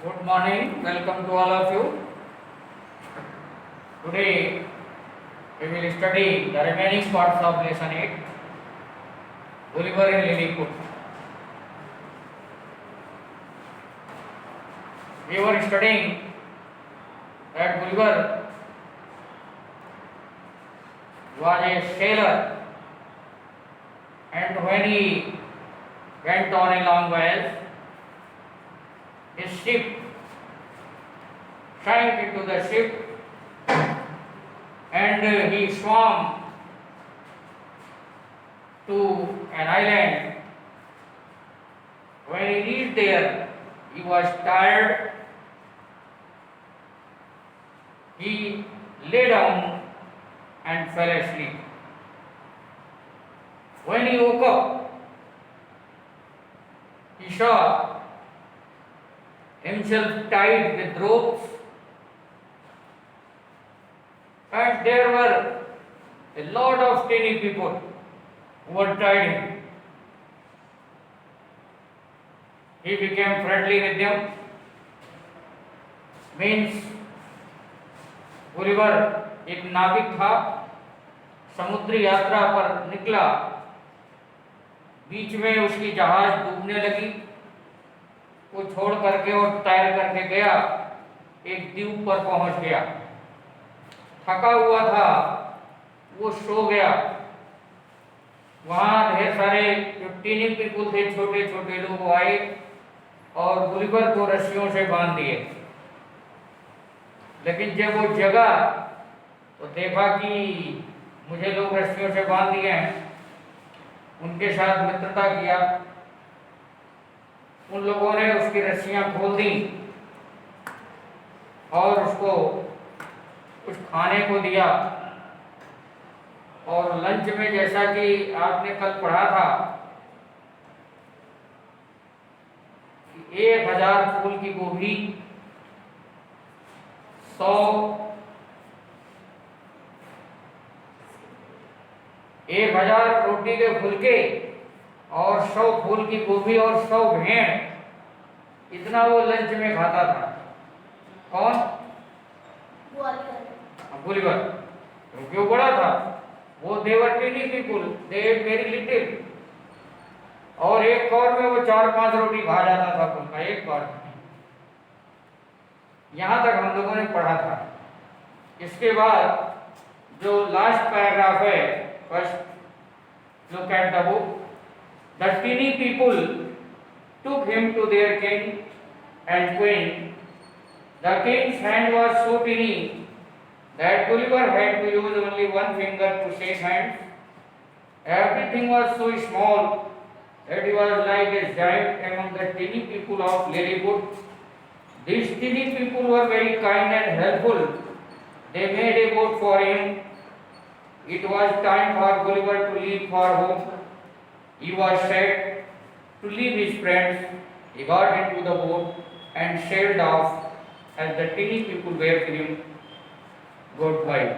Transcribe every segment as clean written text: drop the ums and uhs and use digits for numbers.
Good morning, welcome to all of you. Today we will study the remaining parts of lesson 8, Gulliver in Lilliput. We were studying that Gulliver was a sailor, and when he went on a long voyage, his ship sank into the ship and he swam to an island. When he reached there, he was tired. He lay down and fell asleep. When he woke up, he saw himself tied with ropes, and there were a lot of tiny people who were tied him. He became friendly with them. Means Gulliver एक नाविक था, समुद्री यात्रा पर निकला, बीच में उसकी जहाज डूबने लगी, वो छोड़ करके और तैर करके गया, एक द्वीप पर पहुंच गया, थका हुआ था, वो सो गया। वहां ढेर सारे जो टीनी पीपुल थे, छोटे छोटे लोग, वो आए और गुलिवर को रस्सियों से बांध दिए। लेकिन जब वो जगा तो देखा कि मुझे लोग रस्सियों से बांध दिए हैं। उनके साथ मित्रता किया, उन लोगों ने उसकी रस्सियां खोल दी और उसको कुछ खाने को दिया। और लंच में, जैसा कि आपने कल पढ़ा था कि 1000 फूल की गोभी, 1000 रोटी के फुलके और 100 फूल की गोभी और 100 भेड़, इतना वो लंच में खाता था। कौन? गुलिवर। क्योंकि वो बड़ा था, वो देवर tiny people, they very little. और एक कौर में वो 4-5 रोटी खा जाता था फुलका, एक कौर में। यहाँ तक हम लोगों ने पढ़ा था। इसके बाद जो लास्ट पैराग्राफ है, first look at the book. The tiny people took him to their king and queen. The king's hand was so tiny that Gulliver had to use only one finger to shake hands. Everything was so small that he was like a giant among the teeny people of Lilliput. These teeny people were very kind and helpful. They made a boat for him. It was time for Gulliver to leave for home. He was sad to leave his friends. He got into the boat and sailed off as the teeny people waved him goodbye.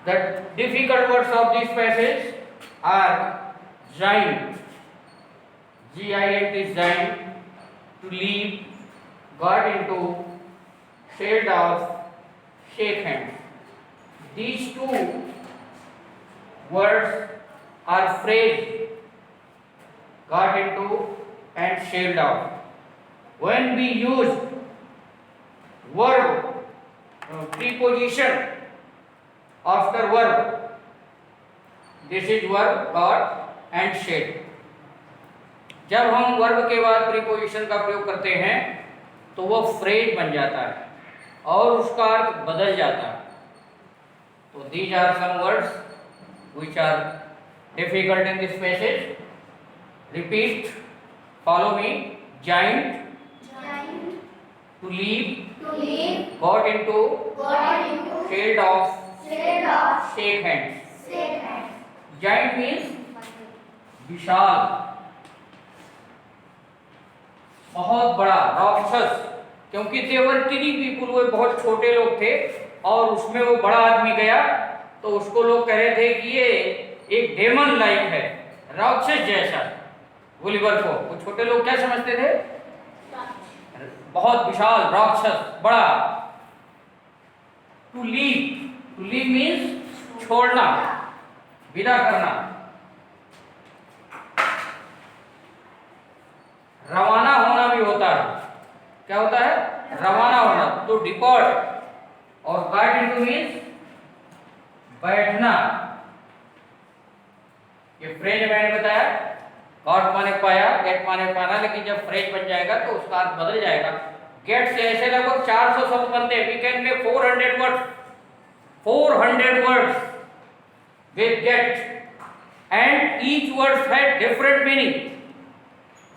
The difficult words of this passage are giant, G-I-N-T, giant, to leave, got into, sailed off, shake hands. These two words are phrase, got into and sailed off. When we use verb, preposition after verb, this is verb, got and sailed. जब हम verb के बाद preposition का प्रयोग करते हैं तो वो फ्रेज बन जाता है और उसका अर्थ बदल जाता है। तो these are some words which are difficult in this passage. Repeat, follow me. Giant, to leave, got into, sailed off, shake hands. Giant means विशाल, बहुत बड़ा, राक्षस। क्योंकि देवर टीनी पीपुल, वो बहुत छोटे लोग थे और उसमें वो बड़ा आदमी गया तो उसको लोग कह रहे थे कि ये एक डेमन लाइक है, राक्षस जैसा। गुलिवर को वो छोटे लोग क्या समझते थे? बहुत विशाल, राक्षस, बड़ा। टू लीव मीन्स छोड़ना, विदा करना। रवाना होना भी होता है। क्या होता है? रवाना होना, तो डिपार्ट। और गॉट इनटू मीन्स बैठना। ये फ्रेज मैंने बताया, गॉट माने पाया, गेट माने पाना, लेकिन जब फ्रेज बन जाएगा तो उसका अर्थ बदल जाएगा। गेट से ऐसे लगभग 400 शब्द बनते हैं। We can make 400 words, 400 words with get, and each words have different meaning.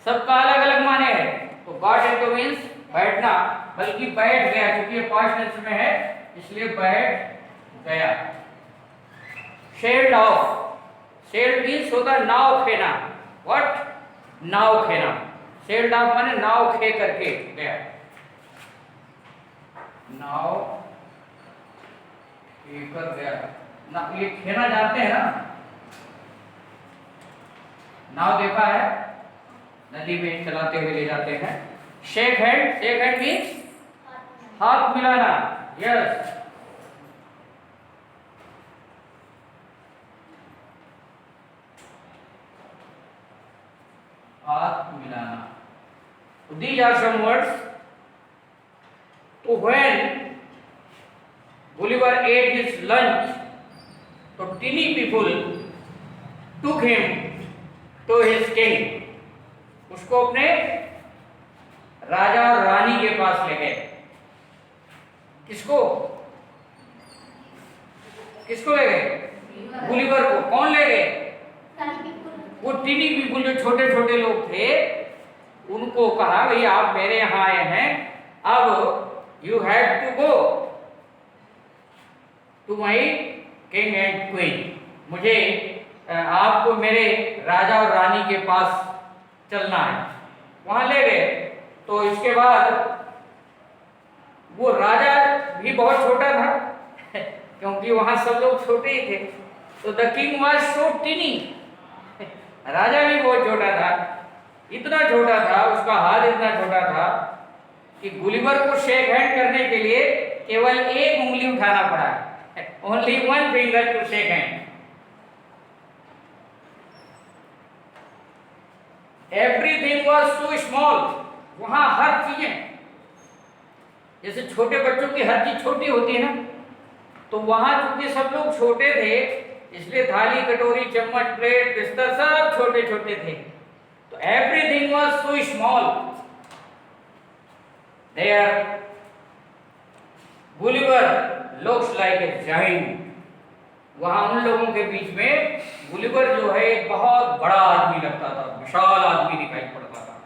सबका अलग अलग माने हैं। तो गॉट इनटू मीन्स बैठना, बल्कि बैठ गया, क्योंकि ये पास्ट टेंस में है इसलिए बैठ गया। शेल्ड ऑफ, शेल्ड मीन्स होता है नाव खेना। व्हाट? नाव खेना। शेल्ड ऑफ माने नाव खे करके गया, नाव खे कर गया ना। ये खेना जानते हैं ना, नाव देखा है, नदी में चलाते हुए ले जाते हैं। Shake hand, shake hand means हाथ मिलाना। यस, हाथ मिलाना। These are some words. तो when Gulliver ate his lunch, तो teeny people took him to his king. उसको अपने राजा और रानी के पास ले गए। किसको? किसको ले गए? गुलिवर को। कौन ले गए? वो टीनी पीपुल, जो छोटे छोटे लोग थे, उनको कहा भाई आप मेरे यहाँ आए हैं, अब you have to go to my king and queen. मुझे आपको मेरे राजा और रानी के पास चलना है। वहां ले गए। तो इसके बाद वो राजा भी बहुत छोटा था क्योंकि वहां सब लोग छोटे ही थे। तो the king was so tiny, राजा भी बहुत छोटा था, इतना छोटा था, उसका हाथ इतना छोटा था कि गुलिवर को शेक हैंड करने के लिए केवल एक उंगली उठाना पड़ा, only one finger to shake hand. Everything was so small, वहां हर चीजें, जैसे छोटे बच्चों की हर चीज छोटी होती है ना, तो वहां चूंकि सब लोग छोटे थे इसलिए थाली, कटोरी, चम्मच, प्लेट, बिस्तर सब छोटे छोटे थे। तो everything was so small there Gulliver looks like a giant. वहां उन लोगों के बीच में गुलिवर जो है एक बहुत बड़ा आदमी लगता था, विशाल आदमी दिखाई पड़ता था।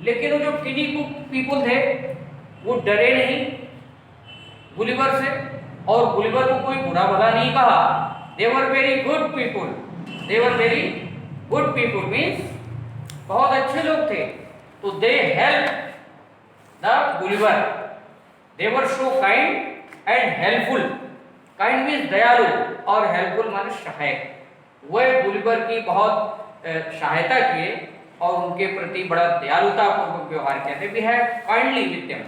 लेकिन वो जो टिनी पीपल थे वो डरे नहीं गुलिवर से, और गुलिवर को कोई बुरा भला नहीं कहा। They were very good people, they were very good people means बहुत अच्छे लोग थे। तो they help the Gulliver, they were so kind and helpful. Kind means दयालु और हेल्पफुल माने सहायक। वह गुलिवर की बहुत सहायता किए और उनके प्रति बड़ा दयालुता पूर्वक व्यवहार किया। They behave kindly with them.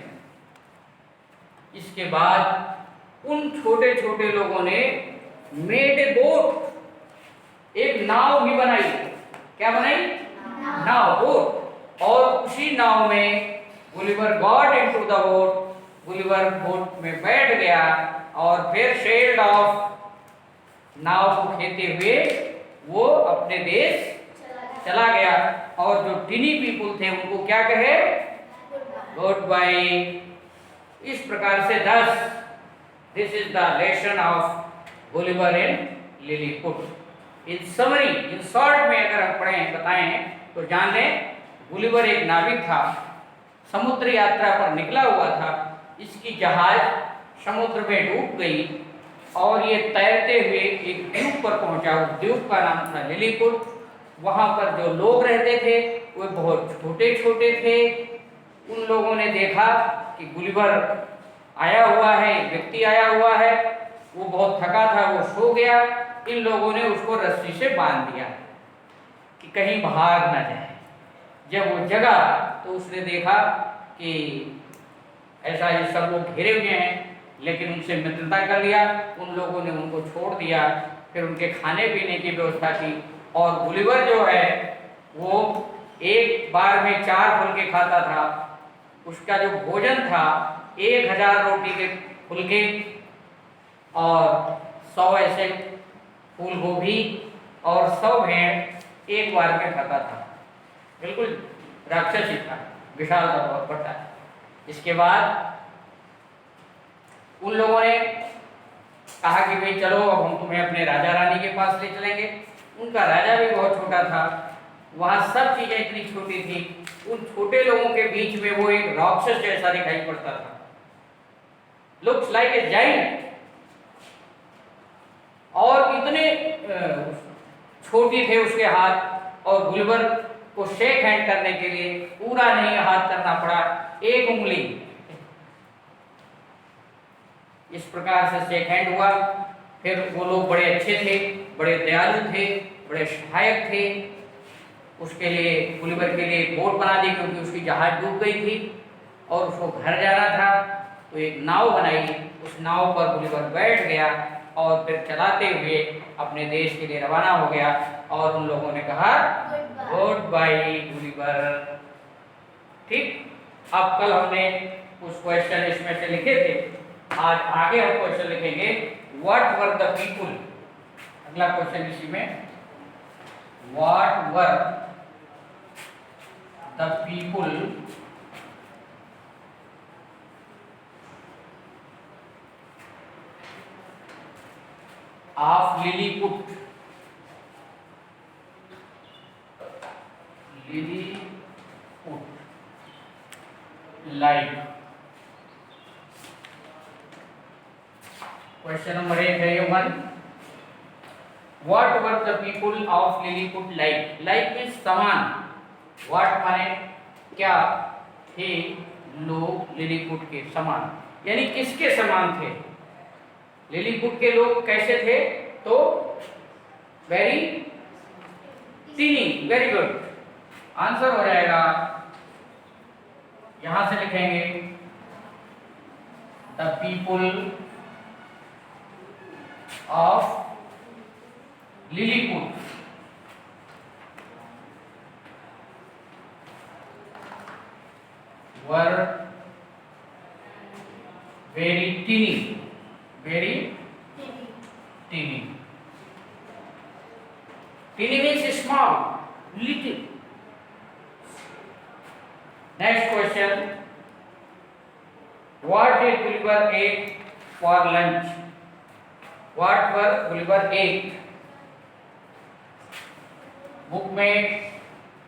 इसके बाद उन छोटे छोटे लोगों ने मेड ए बोट, एक नाव भी बनाई। क्या बनाई? नाव, बोट। और उसी नाव में Gulliver got into the boat, Gulliver boat में बैठ गया और फिर सेल्ड ऑफ, नाव को खेते हुए वो अपने देश चला गया। और जो टिनी पीपुल थे उनको क्या कहे? Good bye. इस प्रकार से this is the lesson of Gulliver in Lilliput. In summary, in short में अगर हम पढ़ें, बताएं तो जान लें गुलिवर एक नाविक था, समुद्र यात्रा पर निकला हुआ था। इसकी जहाज समुद्र में डूब गई और ये तैरते हुए एक द्वीप पर पहुंचा। उस द्वीप का नाम था लिलीपुट। वहां पर जो लोग रहते थे वे बहुत छोटे छोटे थे। उन लोगों ने देखा कि गुलिवर आया हुआ है, व्यक्ति आया हुआ है, वो बहुत थका था, वो सो गया। इन लोगों ने उसको रस्सी से बांध दिया। कि कहीं भाग ना जाए। जब वो जगा तो उसने देखा कि ऐसा ये सब लोग घिरे हुए हैं, लेकिन उनसे मित्रता कर लिया। उन लोगों ने उनको छोड़ दिया, फिर उनके खाने पीने की व्यवस्था की। और गुलिवर जो है वो एक बार में 4 फुलके खाता था। उसका जो भोजन था 1000 रोटी के फुलके और 100 ऐसे फूल गोभी और 100 भेड़ एक बार में खाता था। बिल्कुल राक्षसी था, विशाल था, बहुत बड़ा। इसके बाद उन लोगों ने कहा कि भाई चलो अब हम तुम्हें अपने राजा रानी के पास ले चलेंगे। उनका राजा भी बहुत छोटा था, वहाँ सब चीजें इतनी छोटी थी। उन छोटे लोगों के बीच में वो एक राक्षस जैसा दिखाई पड़ता था, लुक्स लाइक ए जाइंट। और इतने छोटी थे उसके हाथ, और गुलिवर को शेक हैंड करने के लिए पूरा नहीं हाथ करना पड़ा, एक उंगली। इस प्रकार से शेक हैंड हुआ। फिर वो लोग बड़े अच्छे थे, बड़े दयालु थे, बड़े सहायक थे। उसके लिए गुलिवर के लिए एक बोट बना दी, क्योंकि उसकी जहाज डूब गई थी और उसको घर जाना था। तो एक नाव बनाई, उस नाव पर गुलिवर बैठ गया और फिर चलाते हुए अपने देश के लिए रवाना हो गया। और उन लोगों ने कहा गुड बाय गुलिवर। ठीक, अब कल हमने कुछ क्वेश्चन इसमें से लिखे थे, आज आगे हम क्वेश्चन लिखेंगे व्हाट वर द पीपुल। अगला क्वेश्चन इसी में, what were the people of Lilliput. Lilliput like. Question number 1 है ये 1। What were the people of Lilliput like. Like means समान। व्हाट माने क्या थे लोग लिलीपुट के समान, यानी किसके समान थे। लिलीपुट के लोग कैसे थे, तो very tiny. Very good, answer हो जाएगा। यहां से लिखेंगे the people of Lilliput were very tiny. Very tiny. Tiny means small, little. Next question. What did Gulliver ate for lunch? What were Gulliver ate? Book में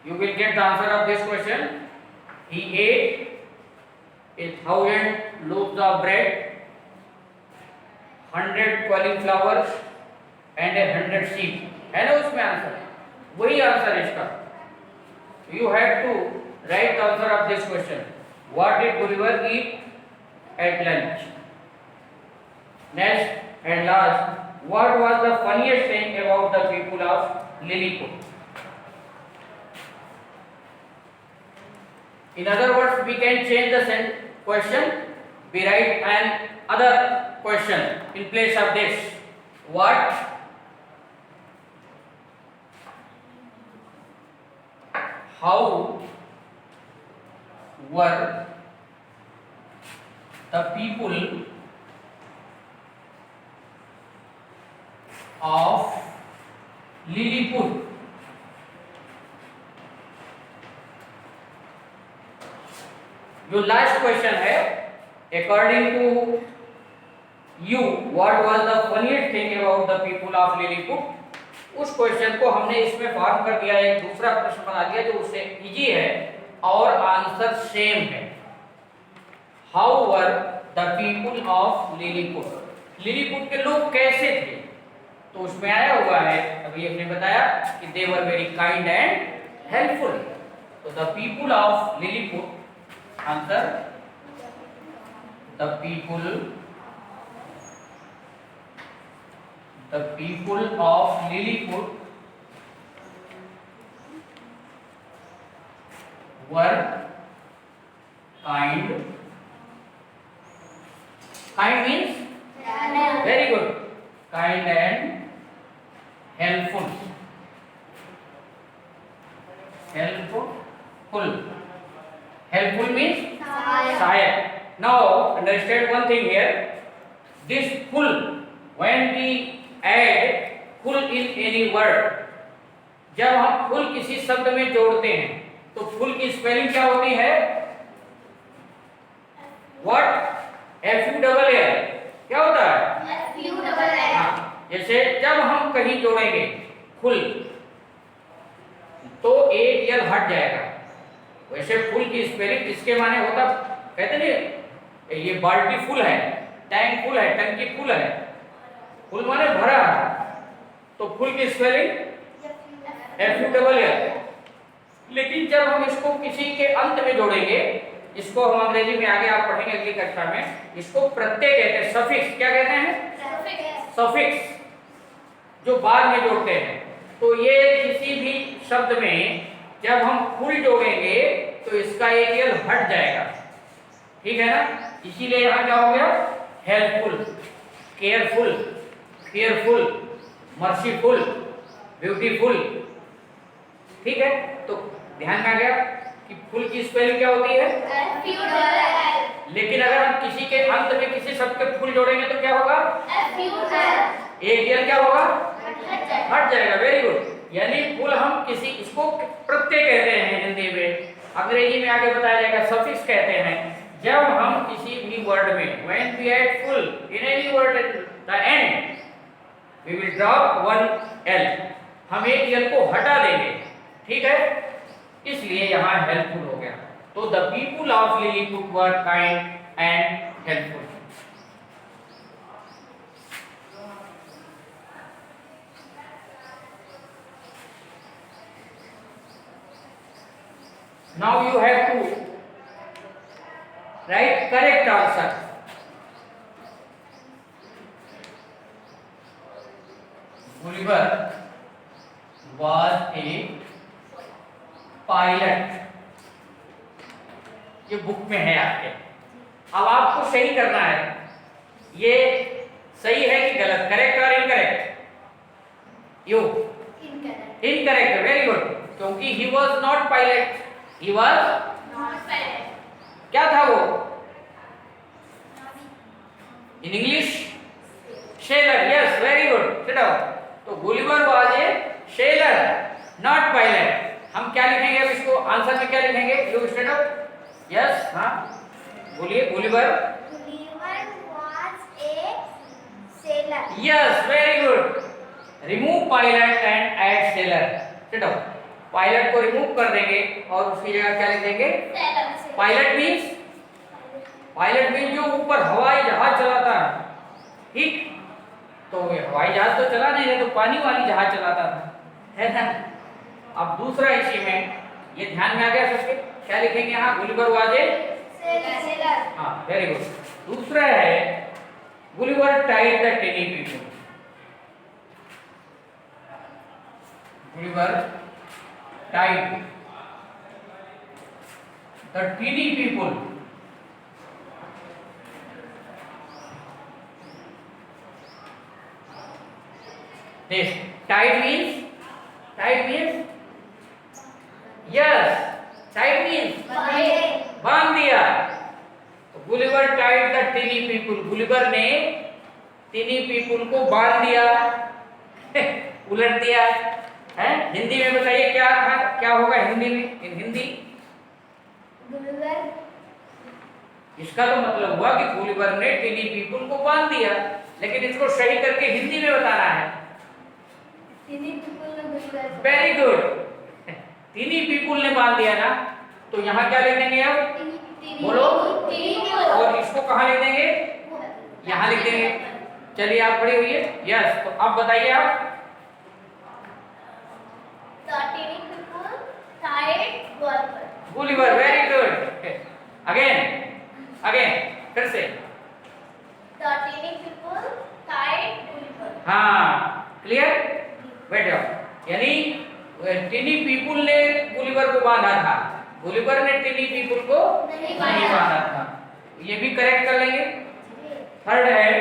you will get the answer of this question. He ate 1000 loaves of bread, 100 cauliflowers and 100 sheep. है ना उसमें answer, वही answer इसका। You have to write the answer of this question. What did Gulliver eat at lunch? Next and last, what was the funniest thing about the people of Lilliput? In other words, we can change the question. We write an other question in place of this. What how were the people of Lilliput जो last question है, according to you what was the funniest thing about the people of Lilliput, उस question को हमने इसमें form कर दिया, एक दूसरा प्रश्न बना दिया जो उससे इजी है और आंसर सेम है। How were the people of Lilliput, Lilliput के लोग कैसे थे, तो उसमें आया हुआ है, अभी हमने बताया कि they were very kind and helpful. तो the people of Lilliput, answer the people of Lilliput were kind. Kind means very good. Kind and helpful. Helpful means sahayak. Now understand one thing here. This full, when we add full in any word, जब हम full किसी शब्द में जोड़ते हैं तो full की spelling क्या होती है? व्हाट? FULL. क्या होता है? FULL. हाँ, जैसे जब हम कहीं जोड़ेंगे फुल तो एक यल हट जाएगा। वैसे फुल की स्पेलिंग इसके माने होता, कहते नहीं ये बाल्टी फुल है, टैंक फुल है, टंकी फुल है। फुल माने भरा है, तो फुल की स्पेलिंग FULL। लेकिन जब हम इसको किसी के अंत में जोड़ेंगे, इसको हम अंग्रेजी में आगे आप पढ़ेंगे अगली कक्षा में, इसको प्रत्यय कहते हैं, सफिक्स। क्या कहते हैं? सफिक्स, जो बाद में जोड़ते हैं। तो ये किसी भी शब्द में जब हम फुल जोड़ेंगे तो इसका एक यल हट जाएगा, ठीक है ना? इसीलिए यहाँ क्या हो गया? Helpful, careful, fearful, merciful, beautiful, ठीक है? तो ध्यान में आ गया कि फुल की स्पेलिंग क्या होती है? FULL। लेकिन अगर हम किसी के अंत में किसी शब्द के फुल जोड़ेंगे तो क्या होगा? FULL। एक यल क्या होगा? हट जाएगा। Very good. यानी फुल हम किसी, इसको प्रत्यय कहते हैं हिंदी में, अंग्रेजी में आगे बताया जाएगा सफिक्स कहते हैं। जब हम किसी भी वर्ड में when we add full in any word at the end we will drop one l, हम एक l को हटा देंगे, ठीक है? इसलिए यहाँ हेल्पफुल हो गया। तो the people of Lilliput were kind and helpful. Now you have to write correct answer. Gulliver was a pilot. ये बुक में है आपके। अब आपको सही करना है, ये सही है कि गलत, करेक्ट और incorrect? You incorrect. Very good, क्योंकि he was not pilot, he was not pilot. क्या था वो? In English sailor. Yes, very good, sit down. तो Gulliver was a sailor, not pilot. हम क्या लिखेंगे अब इसको? आंसर में क्या लिखेंगे? You stand up. यस, हाँ बोलिए। Gulliver was a sailor. Yes, very good. Remove pilot and add seller. Sit down. Pilot को रिमूव कर देंगे और उसकी जगह क्या लिख देंगे? पायलट मीन्स जो ऊपर हवाई जहाज चलाता है, ठीक? तो ये हवाई जहाज तो चला नहीं है, तो पानी वाली जहाज चलाता था, है ना? अब दूसरा इसी में, ये ध्यान में आ गया सबके? क्या लिखेंगे यहाँ? Gulliver was a Sailor. हाँ, वेरी गुड। दूसरा है Gulliver tied the tiny people. Gulliver tied the tiny people. This tied means yes, tied means बांध दिया। तो Gulliver tied the tiny people, Gulliver ने टिनी पीपल को बांध दिया, उलट दिया, है? हिंदी में बताइए क्या था, क्या होगा हिंदी में? इन हिंदी इसका तो मतलब हुआ कि गुलिवर ने टिनी पीपल को बांध दिया, लेकिन इसको सही करके हिंदी में बताना है। Very good. टिनी पीपल ने बांध दिया ना, तो यहाँ क्या लिख देंगे अब? बोलो। और इसको कहाँ लिख देंगे? यहाँ लिख देंगे। चलिए आप खड़े होइए। यस, तो अब बताइए आप। Gulliver, very good. अगेन फिर से। हाँ, क्लियर? बैठ जाओ। यानी टिनी पीपल ने गुलिवर को बांधा था, गुलिवर ने टीनी पीपुल को नहीं नहीं माना। माना था। ये भी करेक्ट कर लेंगे। थर्ड है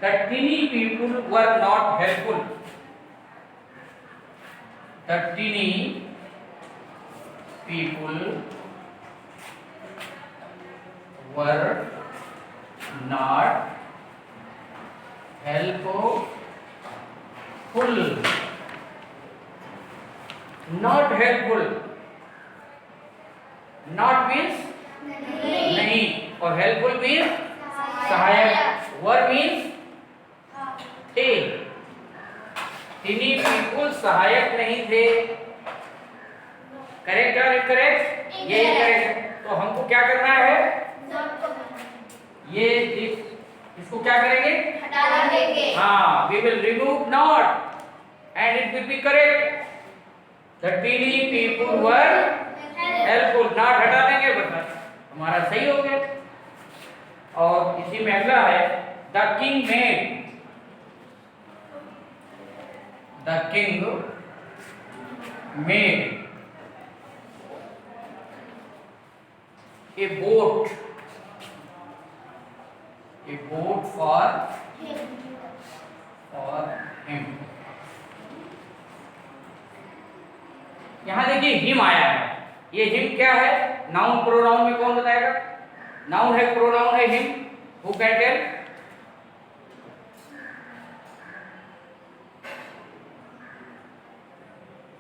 the tiny people were not helpful. The tiny people were not helpful. Not helpful, not means नहीं और हेल्पफुल मीन्स सहायक। वर मीन्स थे। टीनी पीपुल सहायक नहीं थे। करेक्ट और इनकरेक्ट? ये करेक्ट। तो हमको क्या करना है? ये इसको क्या करेंगे? हटा देंगे। हाँ, we will remove not and it will be correct. The teeny people were helpful. not हटा देंगे बता हमारा सही हो गया। और इसी में अगला है the king made a boat for him। यहां देखिए हिम आया है। ये हिम क्या है? नाउन प्रोनाउन में कौन बताएगा? नाउन है, प्रोनाउन है हिम। Who can tell?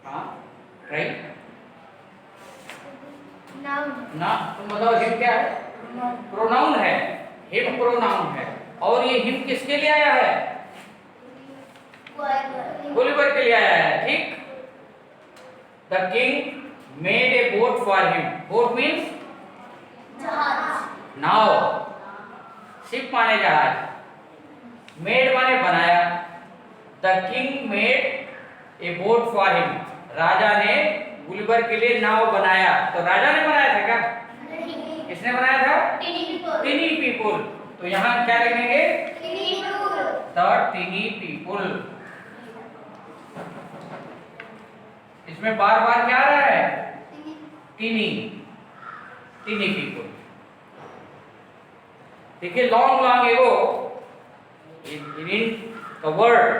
हाँ, राइट ना, तुम बताओ हिम क्या है? प्रोनाउन है। हिम प्रोनाउन है। और ये हिम किसके लिए आया है? गुलिवर के लिए आया है। ठीक। The king made a boat for him. Boat means नाव। शिप माने जहाज। मेड माने बनाया। The king made a boat for him. राजा ने गुलिवर के लिए नाव बनाया। तो राजा ने बनाया था क्या? किसने बनाया था? Tiny people. तो यहाँ क्या लिखेंगे? The tiny people. इसमें बार बार क्या आ रहा है? Tiny people. देखिए long ago in the world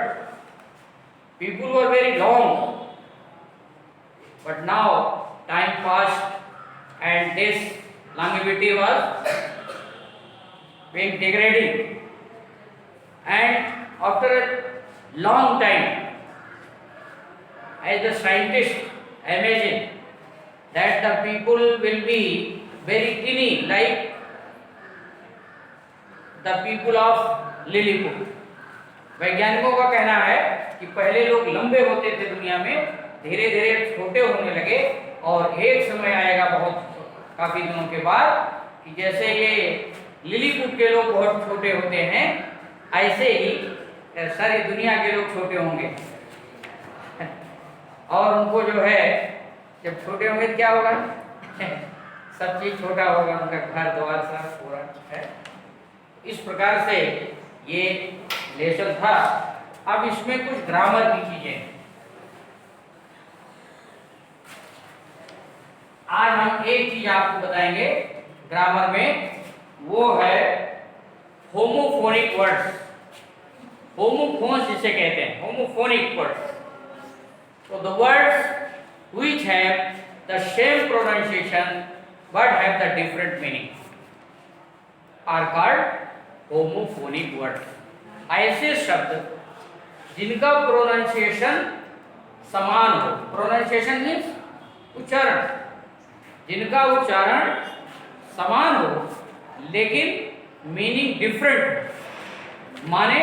people were very long, but now time passed and this longevity was being degrading, and after a long time as the scientists imagine that the people will be very tiny like the people of Lilliput. वैज्ञानिकों का कहना है कि पहले लोग लंबे होते थे दुनिया में, धीरे धीरे छोटे होने लगे और एक समय आएगा बहुत काफी दिनों के बाद कि जैसे ये लिलीपुट के लोग बहुत छोटे होते हैं ऐसे ही सारी दुनिया के लोग छोटे होंगे। और उनको जो है जब छोटे होंगे तो क्या होगा? सब चीज छोटा होगा, उनका घर द्वार सब पूरा है। इस प्रकार से ये लेसन था। अब इसमें कुछ ग्रामर की चीजें आज हम एक चीज आपको बताएंगे ग्रामर में, वो है होमोफोनिक वर्ड्स। होमोफोन्स जिसे कहते हैं, होमोफोनिक वर्ड्स। तो the words which have the same pronunciation but have the different meaning are called homophonic words. ऐसे शब्द जिनका प्रोनाउंसिएशन समान हो, प्रोनाउंसिएशन मीन्स उच्चारण, जिनका उच्चारण समान हो लेकिन मीनिंग डिफरेंट, माने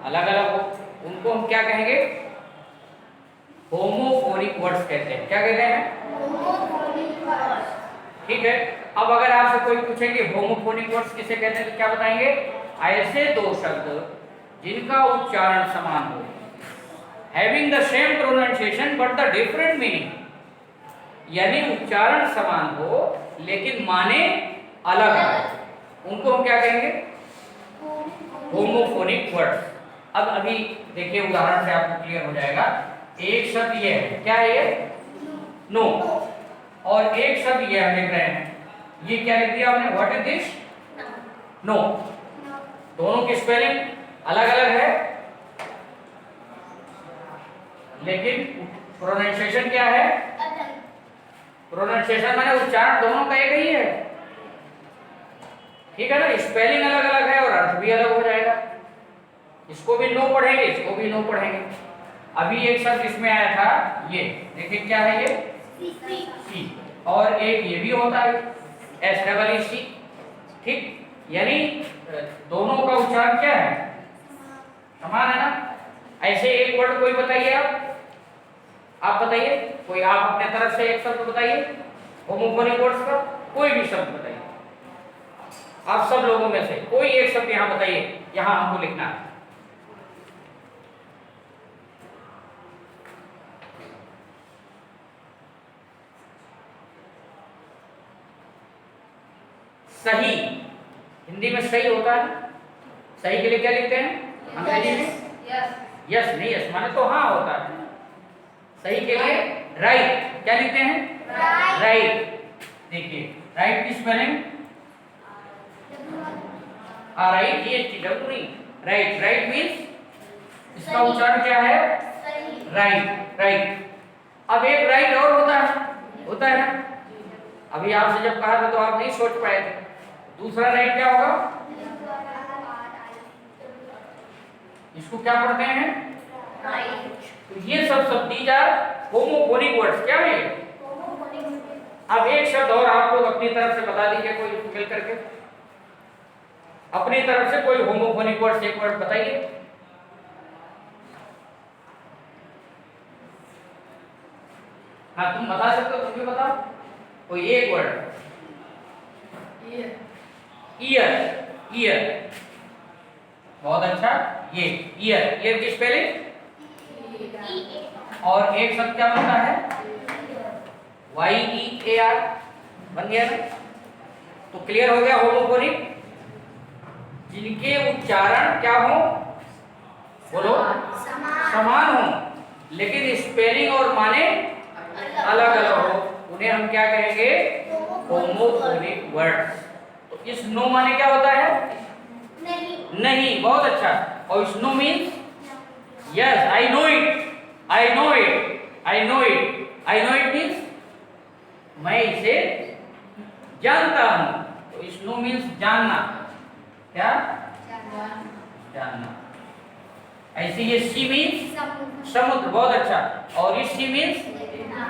अलग अलग हो, उनको हम क्या कहेंगे? होमोफोनिक वर्ड्स कहते हैं। क्या कहते हैं? Homophonic words. ठीक है। अब अगर आपसे कोई पूछे कि होमोफोनिक वर्ड्स किसे कहते हैं तो क्या बताएंगे? ऐसे दो शब्द जिनका उच्चारण समान हो, having the same pronunciation but the different meaning, यानी उच्चारण समान हो लेकिन माने अलग हो, उनको हम क्या कहेंगे? Homophonic words. अब अभी देखिए उदाहरण से आपको क्लियर हो जाएगा। एक शब्द ये है, क्या है ये? नो। और एक शब्द ये हम लिख रहे हैं, ये क्या लिख दिया हमने, व्हाट इज दिस, नो। दोनों की स्पेलिंग अलग अलग है, लेकिन प्रोनाउंसिएशन क्या है, प्रोनाउंसिएशन माने उच्चारण दोनों का एक ही है, ठीक है ना। स्पेलिंग अलग अलग है और अर्थ भी अलग हो जाएगा। इसको भी नो पढ़ेंगे, इसको भी नो पढ़ेंगे। अभी एक शब्द इसमें आया था, ये देखिए क्या है, ये सी, और एक ये भी होता है SEEC, ठीक। यानी दोनों का उच्चारण क्या है, समान है ना। ऐसे एक वर्ड कोई बताइए, आप बताइए, कोई आप अपने तरफ से एक शब्द बताइए, होमोफोनिक वर्ड्स का कोई भी शब्द बताइए, आप सब लोगों में से कोई एक शब्द यहाँ बताइए, यहाँ हमको लिखना है। सही, हिंदी में सही होता है, सही के लिए क्या लिखते हैं अंग्रेजी में, यस नहीं, यस माने तो हाँ होता है। सही के लिए राइट, क्या लिखते हैं, राइट। देखिए राइट की स्पेलिंग RIGHT, नहीं, राइट। राइट मीन्स इसका उच्चारण क्या है, राइट, राइट। अब एक राइट और होता है ना। अभी आपसे जब कहा था तो आप नहीं सोच पाए थे, दूसरा राइट क्या होगा, इसको क्या पढ़ते हैं, तो ये सब दीज आर होमोफोनिक वर्ड्स, क्या है। अब एक शब्द और आप लोग अपनी तरफ से बता दीजिए, कोई मिल करके अपनी तरफ से कोई होमोफोनिक वर्ड्स एक वर्ड बताइए। हाँ तुम बता सकते हो, तुम भी बताओ कोई एक वर्ड। ईयर, ईयर, बहुत अच्छा। ये ईयर, ईयर की स्पेलिंग, और एक शब्द क्या बनता है, YEAR बन गया ना। तो क्लियर हो गया, होमोफोनिक जिनके उच्चारण क्या हो, बोलो, समान हो, लेकिन स्पेलिंग और माने अलग अलग हो, उन्हें हम क्या कहेंगे, होमोफोनिक वर्ड्स। तो इस नो माने क्या होता है, नहीं, बहुत अच्छा। और snow means yes, I know it, I know it, I know it, I know it means मैं इसे जानता हूं। तो स्नो मीन्स जानना, क्या, जानना। ऐसे ये सी मीन्स समुद्र, बहुत अच्छा। और इस सी मीन्स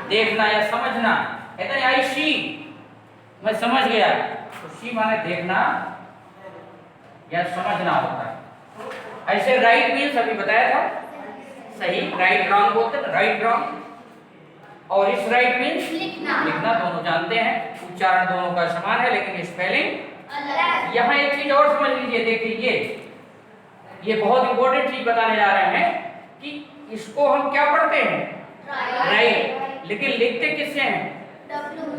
देखना या समझना, कहते हैं आई सी, मैं समझ गया। तो सी माने देखना या समझना होता है। ऐसे राइट मीन्स अभी बताया था, सही, राइट रॉन्ग बोलते हैं, राइट रॉन्ग। और इस राइट मीन्स लिखना, दोनों जानते हैं, उच्चारण दोनों का समान है, लेकिन स्पेलिंग। यहाँ एक चीज और समझ लीजिए, देखिए ये बहुत इंपॉर्टेंट चीज बताने जा रहे हैं कि इसको हम क्या पढ़ते हैं, राइट, लेकिन लिखते किससे हैं,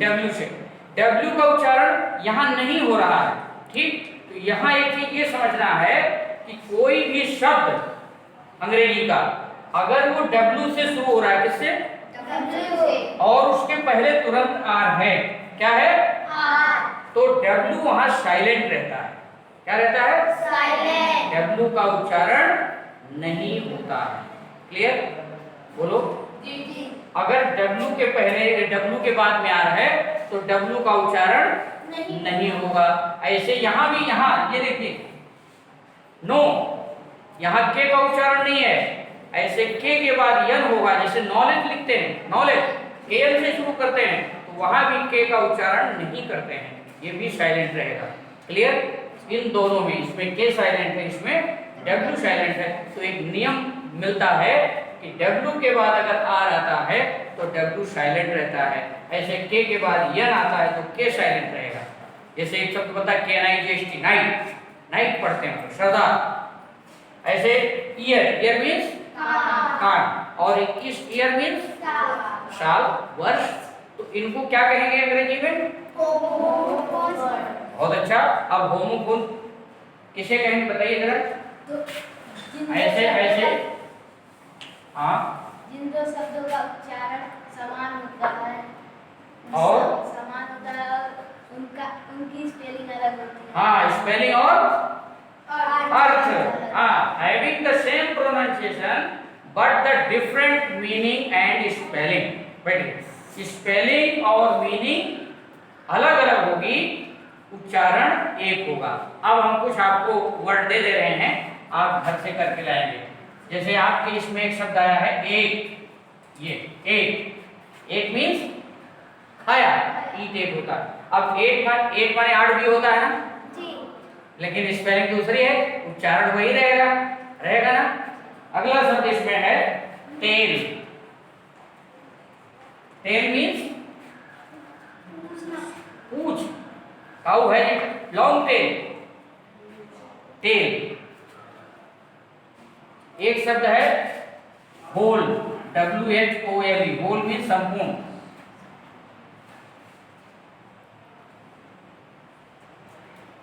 W से। W का उच्चारण यहाँ नहीं हो रहा है, ठीक। तो यहाँ एक चीज ये समझना है कि कोई भी शब्द अंग्रेजी का अगर वो W से शुरू हो रहा है, किससे, और उसके पहले तुरंत R है, क्या है, तो W वहां साइलेंट रहता है, क्या रहता है, साइलेंट। W का उच्चारण नहीं होता है, क्लियर, बोलो जी। अगर W के पहले, W के बाद में आ रहा है तो W का उच्चारण नहीं होगा। ऐसे यहाँ भी, यहाँ ये देखिए नो, यहाँ के का उच्चारण नहीं है, ऐसे के के बाद यन होगा। जैसे नॉलेज लिखते हैं, नॉलेज के से शुरू करते हैं, तो वहां भी के का उच्चारण नहीं करते हैं, ये भी साइलेंट रहेगा, क्लियर। इन दोनों में, इसमें के साइलेंट है, इसमें W साइलेंट है। तो एक नियम मिलता है कि W के बाद अगर R आता है तो W साइलेंट रहता है, ऐसे के बाद यन आता है तो के साइलेंट रहेगा। जैसे एक शब्द बता KNIGHT, नाइट, नाइट पढ़ते हैं, श्रद्धा। ऐसे ईयर, ईयर मीन्स कान, और इस ईयर मीन्स साल, वर्ष। तो इनको क्या कहेंगे अंग्रेजी में, बहुत अच्छा। अब होमोफोन किसे कहेंगे बताइए जरा, ऐसे ऐसे, हाँ, जिन दो शब्दों का उच्चारण समान होता है और एंड स्पेलिंग। बैठिए, स्पेलिंग और मीनिंग अलग अलग होगी, उच्चारण एक होगा। अब हम कुछ आपको वर्ड दे दे रहे हैं, आप घर से करके लाएंगे। जैसे आपके इसमें एक शब्द आया है एक, ये एक मीन्स खाया, ईट एक होता है। अब एक माने 8 भी होता है ना, लेकिन स्पेलिंग दूसरी है, उच्चारण वही रहेगा ना। अगला शब्द इसमें है टेल। टेल मीन्स पूंछ, काऊ है जी, लॉन्ग टेल, टेल। एक शब्द है होल, WHOLE, होल मीन्स संपूर्ण।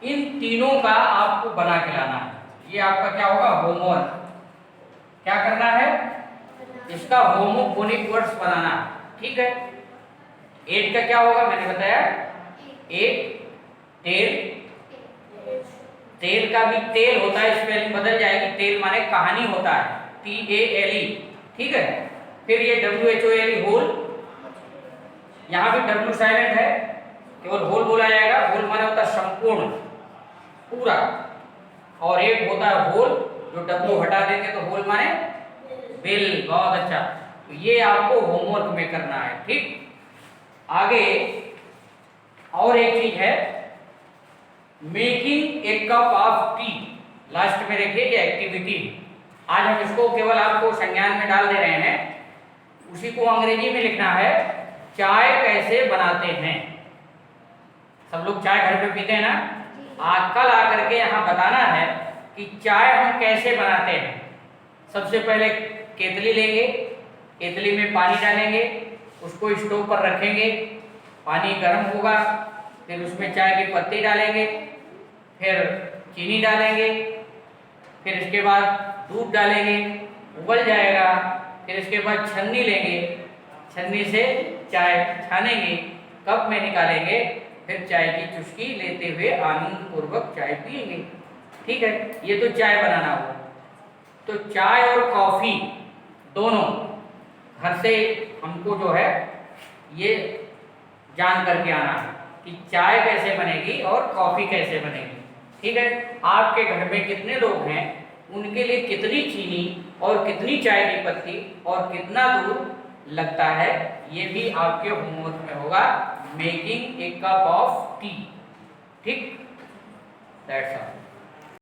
इन तीनों का आपको बना के लाना है, ये आपका क्या होगा, होमवर्क। क्या करना है, इसका होमोफोनिक वर्ड्स बनाना, ठीक है। एट का क्या होगा, मैंने बताया, एक टेल, तेल का भी तेल होता है, स्पेलिंग बदल जाएगी, तेल माने कहानी होता है, TALE, ठीक है। फिर ये WHOLE, होल, यहाँ भी W साइलेंट है, केवल होल बोला जाएगा। होल माने होता है संपूर्ण, पूरा। और एक होता है होल, जो W हटा देंगे तो होल माने बिल। बहुत अच्छा, तो ये आपको होमवर्क में करना है, ठीक। आगे और एक चीज है, making a cup of T. Last में देखिए ये एक्टिविटी, आज हम इसको केवल आपको संज्ञान में डाल दे रहे हैं, उसी को अंग्रेजी में लिखना है, चाय कैसे बनाते हैं। सब लोग चाय घर पे पीते हैं ना, आज कल आकर के यहाँ बताना है कि चाय हम कैसे बनाते हैं। सबसे पहले केतली लेंगे, केतली में पानी डालेंगे, उसको स्टोव पर रखेंगे, पानी गर्म होगा, फिर उसमें चाय की पत्ती डालेंगे, फिर चीनी डालेंगे, फिर इसके बाद दूध डालेंगे, उबल जाएगा, फिर इसके बाद छन्नी लेंगे, छन्नी से चाय छानेंगे, कप में निकालेंगे, फिर चाय की चुस्की लेते हुए आनंद पूर्वक चाय पिएंगे, ठीक है। ये तो चाय बनाना हुआ। तो चाय और कॉफी दोनों घर से हमको जो है ये जान करके आना है कि चाय कैसे बनेगी और कॉफी कैसे बनेगी, ठीक है। आपके घर में कितने लोग हैं, उनके लिए कितनी चीनी और कितनी चाय की पत्ती और कितना दूध लगता है, ये भी आपके होमवर्क में होगा, making a cup of tea, ठीक। That's all.